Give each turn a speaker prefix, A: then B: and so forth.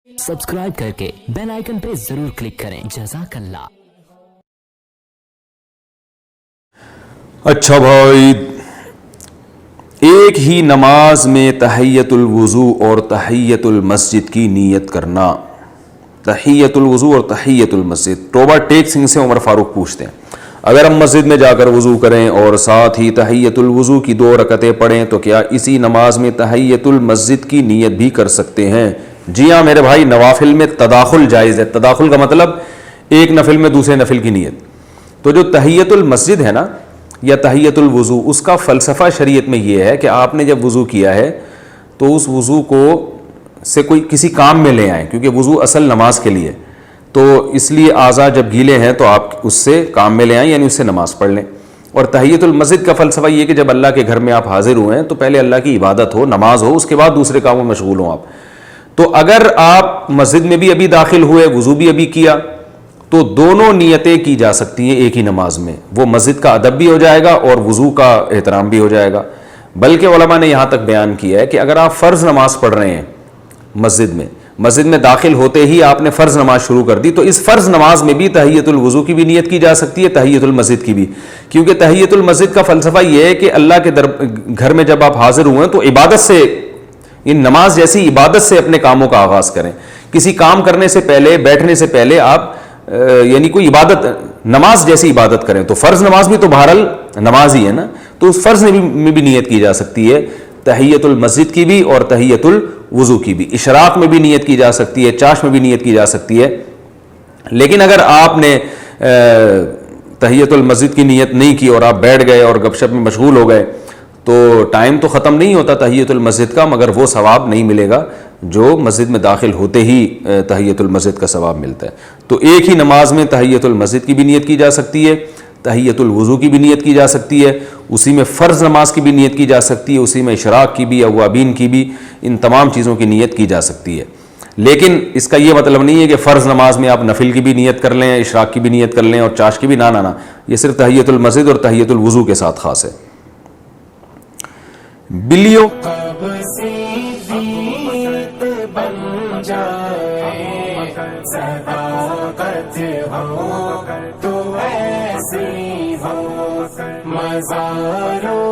A: Subscribe करके bell icon पे जरूर क्लिक करें। जज़ाकल्लाह।
B: अच्छा भाई, एक ही नमाज में तहियतुल वुज़ू और तहियतुल मस्जिद की नीयत करना। तहियतुल वुज़ू और तहियतुल मस्जिद। टोबा टेक सिंह से उमर फारूक पूछते हैं, अगर हम मस्जिद में जाकर वुज़ू करें और साथ ही तहियतुल वुज़ू की 2 रकतें पढ़ें तो क्या इसी नमाज में तहियतुल मस्जिद की नीयत भी कर सकते हैं? जी हाँ मेरे भाई, नवाफिल में तदाखुल जायज़ है। तदाखुल का मतलब एक नफिल में दूसरे नफिल की नीयत। तो जो तहियतुल मस्जिद है ना या तहियतुल वुज़ू, उसका फ़लसफ़ा शरीयत में ये है कि आपने जब वुज़ू किया है तो उस वुज़ू को से कोई किसी काम में ले आएँ, क्योंकि वुज़ू असल नमाज के लिए, तो इसलिए आज़ा जब गीले हैं तो आप उससे काम में ले आएँ, यानी उससे नमाज़ पढ़ लें। और तहियतुल मस्जिद का फ़लसफ़ा ये कि जब अल्लाह के घर में आप हाज़िर हुए हैं तो पहले अल्लाह की इबादत हो, नमाज हो, उसके बाद दूसरे कामों में मशगूल हों आप। तो अगर आप मस्जिद में भी अभी दाखिल हुए, वुज़ू भी अभी किया, तो दोनों नियतें की जा सकती हैं एक ही नमाज में। वो मस्जिद का अदब भी हो जाएगा और वुज़ू का एहतराम भी हो जाएगा। बल्कि उलमा ने यहाँ तक बयान किया है कि अगर आप फ़र्ज़ नमाज पढ़ रहे हैं मस्जिद में दाखिल होते ही आपने फ़र्ज़ नमाज शुरू कर दी, तो इस फ़र्ज़ नमाज में भी तहियतुल वुज़ू की भी नियत की जा सकती है, तहियतुल मस्जिद की भी। क्योंकि तहियतुल मस्जिद का फ़लसफ़ा ये है कि अल्लाह के घर में जब आप हाज़िर हुए तो इबादत से, इन नमाज जैसी इबादत से अपने कामों का आगाज़ करें। किसी काम करने से पहले, बैठने से पहले आप यानी कोई इबादत, नमाज जैसी इबादत करें। तो फ़र्ज़ नमाज भी तो बहरहाल नमाज ही है ना, तो उस फ़र्ज़ में भी नियत की जा सकती है, तहियतुल मस्जिद की भी और तहियतुल वुज़ू की भी। इशराक में भी नियत की जा सकती है, चाश में भी नियत की जा सकती है। लेकिन अगर आपने तहियतुल मस्जिद की नियत नहीं की और आप बैठ गए और गपशप में मशगूल हो गए, तो टाइम तो ख़त्म नहीं होता तहियतुल मस्जिद का, मगर वो सवाब नहीं मिलेगा जो मस्जिद में दाखिल होते ही तहियतुल मस्जिद का सवाब मिलता है। तो एक ही नमाज में तहियतुल मस्जिद की भी नियत की जा सकती है, तहियतुल वुज़ू की भी नियत की जा सकती है, उसी में फ़र्ज़ नमाज की भी नियत की जा सकती है, उसी में इशराक की भी, अव्वाबीन की भी, इन तमाम चीज़ों की नियत की जा सकती है। लेकिन इसका ये मतलब नहीं है कि फ़र्ज़ नमाज में आप नफिल की भी नियत कर लें, इशराक की भी नियत कर लें और चाश की भी। ना, ये सिर्फ तहियतुल मस्जिद और तहियतुल वुज़ू के साथ ख़ास है। बिल्लियों
C: मज़ारों